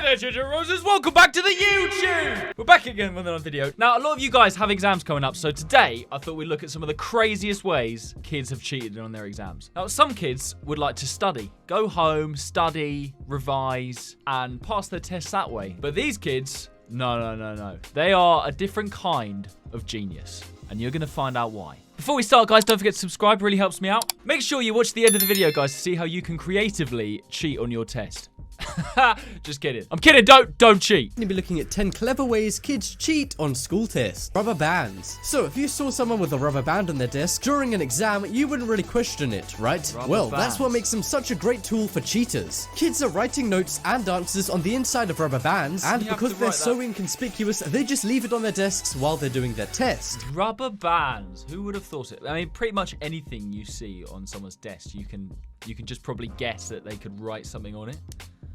there, Ginger Roses. Welcome back to the YouTube. We're back again with another video. Now, a lot of you guys have exams coming up, so today I thought we'd look at some of the craziest ways kids have cheated on their exams. Now, some kids would like to study, go home, study, revise, and pass their tests that way. But these kids, no. They are a different kind of genius, and you're gonna find out why. Before we start, guys, don't forget to subscribe. It really helps me out. Make sure you watch the end of the video, guys, to see how you can creatively cheat on your test. Just kidding. I'm kidding. Don't cheat. We're going to be looking at 10 clever ways kids cheat on school tests. Rubber bands. So if you saw someone with a rubber band on their desk during an exam, you wouldn't really question it, right? Well, that's what makes them such a great tool for cheaters. Kids are writing notes and answers on the inside of rubber bands, and because they're so inconspicuous, they just leave it on their desks while they're doing their test. Rubber bands. Who would have thought it? I mean, pretty much anything you see on someone's desk, you can just probably guess that they could write something on it.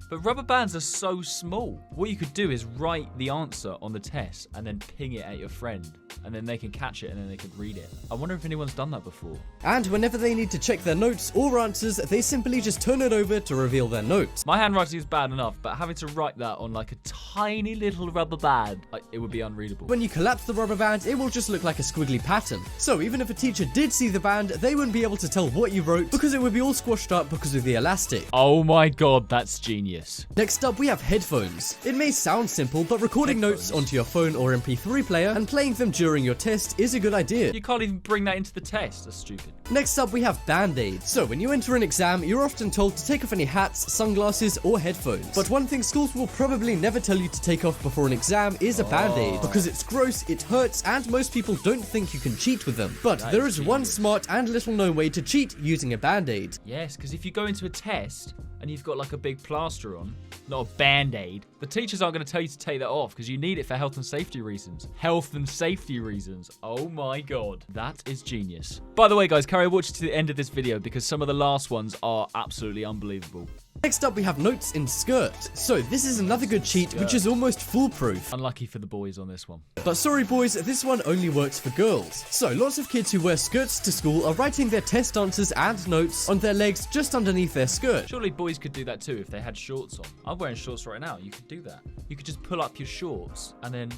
But rubber bands are so small. What you could do is write the answer on the test and then ping it at your friend. And then they can catch it and then they could read it. I wonder if anyone's done that before. And whenever they need to check their notes or answers, they simply just turn it over to reveal their notes. My handwriting is bad enough, but having to write that on like a tiny little rubber band, it would be unreadable. When you collapse the rubber band, it will just look like a squiggly pattern. So even if a teacher did see the band, they wouldn't be able to tell what you wrote because it would be all squashed up because of the elastic. Oh my god, that's genius. Next up, we have headphones. It may sound simple, but recording notes onto your phone or MP3 player and playing them during your test is a good idea. You can't even bring that into the test. That's stupid. Next up, we have band-aids. So when you enter an exam, you're often told to take off any hats, sunglasses, or headphones. But one thing schools will probably never tell you to take off before an exam is a band-aid, because it's gross, it hurts, and most people don't think you can cheat with them. But there is one smart and little known way to cheat using a band-aid. Yes, because if you go into a test and you've got like a big plaster on, not a band-aid, the teachers aren't going to tell you to take that off because you need it for health and safety reasons. Health and safety reasons. Oh my god. That is genius. By the way, guys, carry on watching to the end of this video because some of the last ones are absolutely unbelievable. Next up, we have notes in skirts. So this is another good cheat, which is almost foolproof. Unlucky for the boys on this one. But sorry boys, this one only works for girls. So lots of kids who wear skirts to school are writing their test answers and notes on their legs just underneath their skirt. Surely boys could do that too if they had shorts on. I'm wearing shorts right now. You could do that. You could just pull up your shorts and then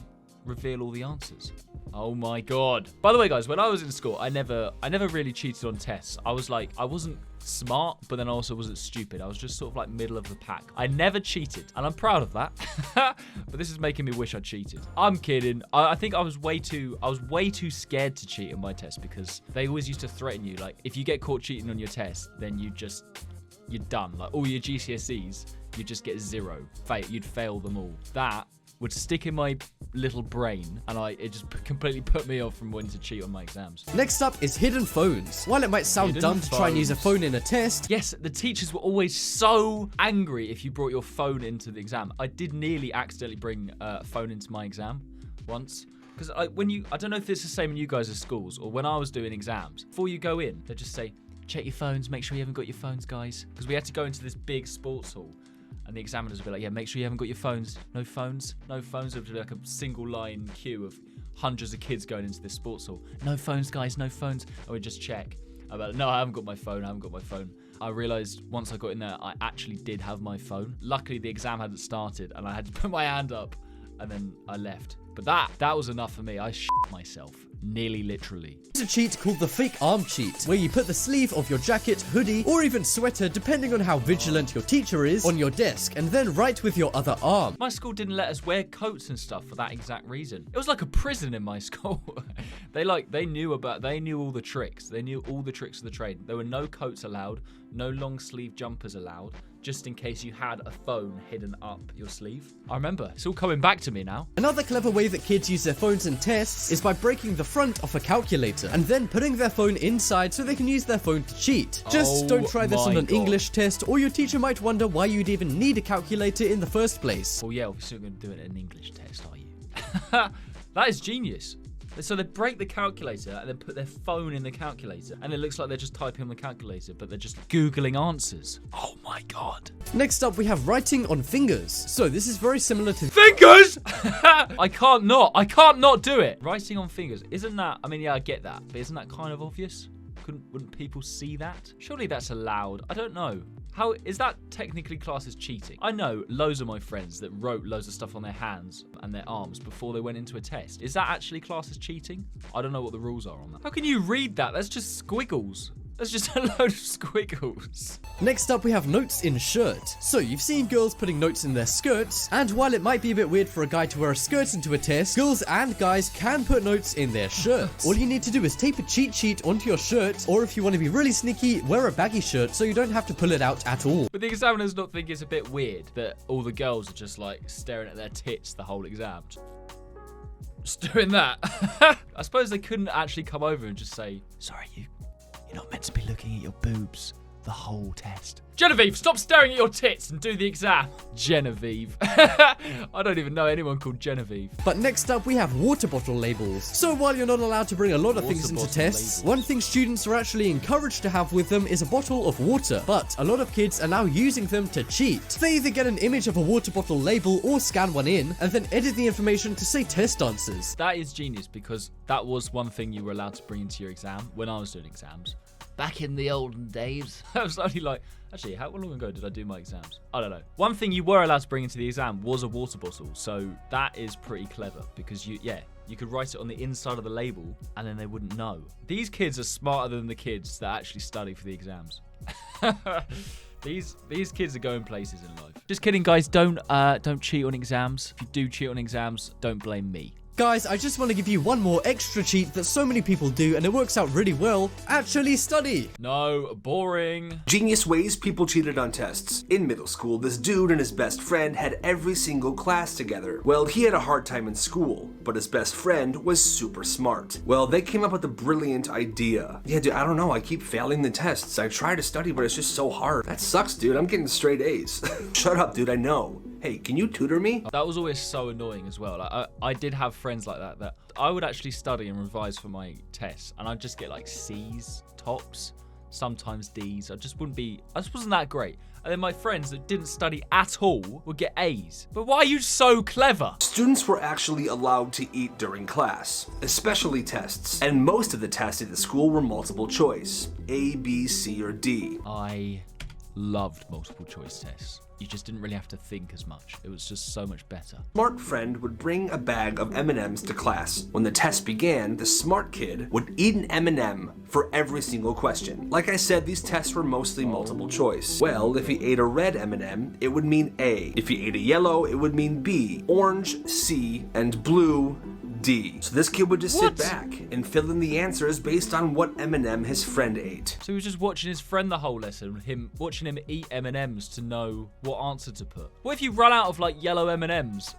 reveal all the answers. Oh my god. By the way, guys, when I was in school, I never really cheated on tests. I wasn't smart, but then I also wasn't stupid. I was just sort of like middle of the pack. I never cheated, and I'm proud of that. But this is making me wish I cheated. I'm kidding. I think I was way too scared to cheat on my test because they always used to threaten you. Like, if you get caught cheating on your test, then you're done. Like, all your GCSEs, you just get 0. You'd fail them all. That would stick in my little brain, and it just completely put me off from wanting to cheat on my exams. Next up is hidden phones. While it might sound dumb to try and use a phone in a test, yes, the teachers were always so angry if you brought your phone into the exam. I did nearly accidentally bring a phone into my exam once. Because I don't know if it's the same in you guys' schools or when I was doing exams. Before you go in, they just say, check your phones, make sure you haven't got your phones, guys. Because we had to go into this big sports hall. And the examiners would be like, yeah, make sure you haven't got your phones. No phones. No phones. It would be like a single line queue of hundreds of kids going into this sports hall. No phones, guys. No phones. And we'd just check. I'd be like, no, I haven't got my phone. I realized once I got in there, I actually did have my phone. Luckily, the exam hadn't started and I had to put my hand up and then I left. But that was enough for me. I shit myself. Nearly literally. There's a cheat called the fake arm cheat, where you put the sleeve of your jacket, hoodie, or even sweater, depending on how vigilant your teacher is, on your desk, and then write with your other arm. My school didn't let us wear coats and stuff for that exact reason. It was like a prison in my school. They knew all the tricks. They knew all the tricks of the trade. There were no coats allowed, no long sleeve jumpers allowed, just in case you had a phone hidden up your sleeve. I remember. It's all coming back to me now. Another clever way that kids use their phones in tests is by breaking the front of a calculator and then putting their phone inside so they can use their phone to cheat. Just don't try this on an English test, or your teacher might wonder why you'd even need a calculator in the first place. Well, yeah, we're still going to do it in an English test, are you? That is genius. So they break the calculator and then put their phone in the calculator, and it looks like they're just typing on the calculator, but they're just Googling answers. Oh my god. Next up, we have writing on fingers. So this is very similar to fingers. I can't not do it. Writing on fingers, isn't that? I mean, yeah, I get that, but isn't that kind of obvious? Wouldn't people see that? Surely that's allowed. I don't know. How is that technically classed as cheating? I know loads of my friends that wrote loads of stuff on their hands and their arms before they went into a test. Is that actually classed as cheating? I don't know what the rules are on that. How can you read that? That's just squiggles. That's just a load of squiggles. Next up, we have notes in shirt. So you've seen girls putting notes in their skirts, and while it might be a bit weird for a guy to wear a skirt into a test, girls and guys can put notes in their shirts. All you need to do is tape a cheat sheet onto your shirt, or if you want to be really sneaky, wear a baggy shirt so you don't have to pull it out at all. But the examiners not think it's a bit weird that all the girls are just like staring at their tits the whole exam. Just doing that. I suppose they couldn't actually come over and just say, sorry, you're not meant to be looking at your boobs the whole test. Genevieve, stop staring at your tits and do the exam. Genevieve. I don't even know anyone called Genevieve. But next up, we have water bottle labels. So while you're not allowed to bring a lot of things into tests, one thing students are actually encouraged to have with them is a bottle of water. But a lot of kids are now using them to cheat. They either get an image of a water bottle label or scan one in, and then edit the information to say test answers. That is genius, because that was one thing you were allowed to bring into your exam when I was doing exams. Back in the olden days. I was only like, actually, how long ago did I do my exams? I don't know. One thing you were allowed to bring into the exam was a water bottle. So that is pretty clever because you could write it on the inside of the label and then they wouldn't know. These kids are smarter than the kids that actually study for the exams. These kids are going places in life. Just kidding, guys. Don't cheat on exams. If you do cheat on exams, don't blame me. Guys, I just want to give you one more extra cheat that so many people do and it works out really well. Actually study. No, boring. Genius ways people cheated on tests. In middle school, this dude and his best friend had every single class together. Well, he had a hard time in school, but his best friend was super smart. Well, they came up with a brilliant idea. Yeah, dude, I don't know. I keep failing the tests. I try to study, but it's just so hard. That sucks, dude. I'm getting straight A's. Shut up, dude. I know. Hey, can you tutor me? That was always so annoying as well. Like, I did have friends like that I would actually study and revise for my tests, and I'd just get like C's tops, sometimes D's. I just wasn't that great. And then my friends that didn't study at all would get A's. But why are you so clever? Students were actually allowed to eat during class, especially tests. And most of the tests at the school were multiple choice, A, B, C, or D. I loved multiple choice tests. You just didn't really have to think as much. It was just so much better. Smart friend would bring a bag of M&Ms to class. When the test began, the smart kid would eat an M&M for every single question. Like I said, these tests were mostly multiple choice. Well, if he ate a red M&M, it would mean A. If he ate a yellow, it would mean B. Orange, C, and blue, D. So this kid would just sit back and fill in the answers based on what M&M his friend ate. So he was just watching his friend the whole lesson, watching him eat M&Ms to know what answer to put. What if you run out of like yellow M&Ms?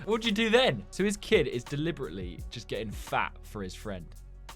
What'd you do then? So his kid is deliberately just getting fat for his friend,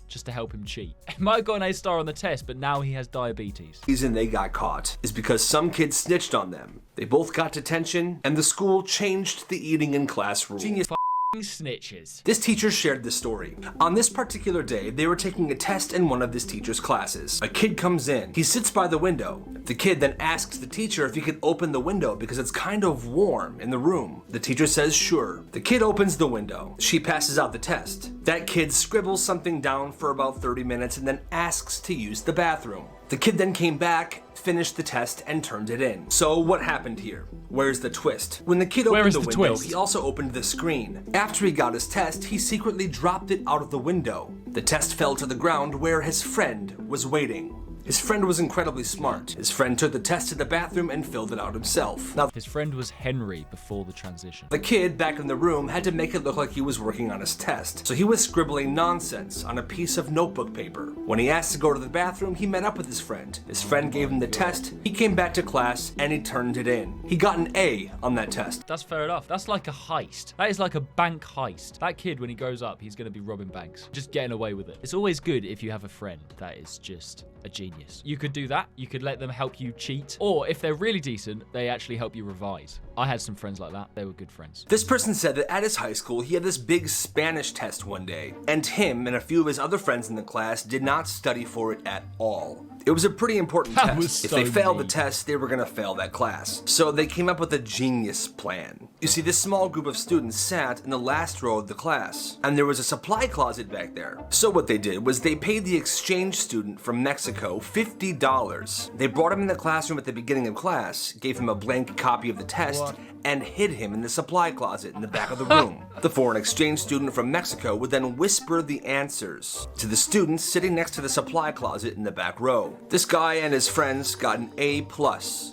just to help him cheat. He might have got an A star on the test, but now he has diabetes. The reason they got caught is because some kids snitched on them. They both got detention, and the school changed the eating in class rule. Genius snitches. This teacher shared this story. On this particular day, they were taking a test in one of this teacher's classes. A kid comes in. He sits by the window. The kid then asks the teacher if he could open the window because it's kind of warm in the room. The teacher says sure. The kid opens the window. She passes out the test. That kid scribbles something down for about 30 minutes and then asks to use the bathroom. The kid then came back, finished the test, and turned it in. So what happened here? Where's the twist? When the kid opened the window, he also opened the screen. After he got his test, he secretly dropped it out of the window. The test fell to the ground where his friend was waiting. His friend was incredibly smart. His friend took the test to the bathroom and filled it out himself. Now, his friend was Henry before the transition. The kid back in the room had to make it look like he was working on his test. So he was scribbling nonsense on a piece of notebook paper. When he asked to go to the bathroom, he met up with his friend. His friend gave him the test. He came back to class and he turned it in. He got an A on that test. That's fair enough. That's like a heist. That is like a bank heist. That kid, when he grows up, he's going to be robbing banks. Just getting away with it. It's always good if you have a friend that is just a genius. You could do that. You could let them help you cheat. Or if they're really decent, they actually help you revise. I had some friends like that. They were good friends. This person said that at his high school, he had this big Spanish test one day, and him and a few of his other friends in the class did not study for it at all. It was a pretty important test. If they failed the test, they were gonna fail that class. So they came up with a genius plan. You see, this small group of students sat in the last row of the class, and there was a supply closet back there. So what they did was they paid the exchange student from Mexico $50. They brought him in the classroom at the beginning of class, gave him a blank copy of the test, and hid him in the supply closet in the back of the room. The foreign exchange student from Mexico would then whisper the answers to the students sitting next to the supply closet in the back row. This guy and his friends got an A+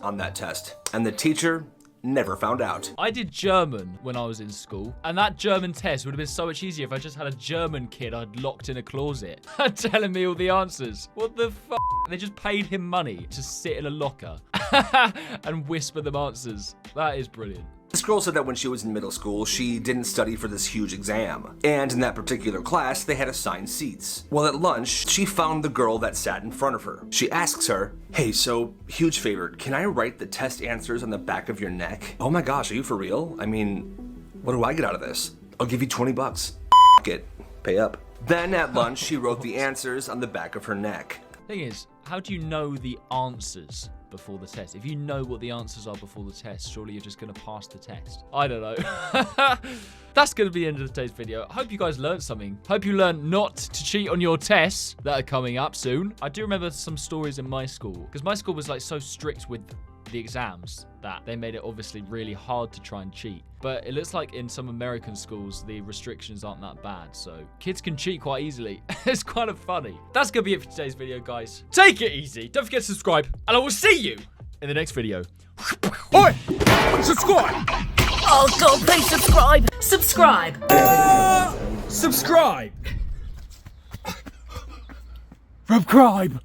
on that test, and the teacher never found out. I did German when I was in school, and that German test would have been so much easier if I just had a German kid I'd locked in a closet telling me all the answers. What the f***? They just paid him money to sit in a locker and whisper them answers. That is brilliant. This girl said that when she was in middle school, she didn't study for this huge exam. And in that particular class, they had assigned seats. Well, at lunch, she found the girl that sat in front of her. She asks her, "Hey, so, huge favor, can I write the test answers on the back of your neck?" "Oh my gosh, are you for real? I mean, what do I get out of this?" "I'll give you 20 bucks. F*** it. Pay up." Then at lunch, she wrote the answers on the back of her neck. Thing is, how do you know the answers before the test? If you know what the answers are before the test, surely you're just going to pass the test. I don't know. That's going to be the end of today's video. I hope you guys learned something. Hope you learned not to cheat on your tests that are coming up soon. I do remember some stories in my school, because my school was like so strict with the exams that they made it obviously really hard to try and cheat. But it looks like in some American schools, the restrictions aren't that bad. So kids can cheat quite easily. It's kind of funny. That's going to be it for today's video, guys. Take it easy. Don't forget to subscribe. And I will see you in the next video. Oi! Subscribe! Oh God, please subscribe! Subscribe! Subscribe! Subscribe!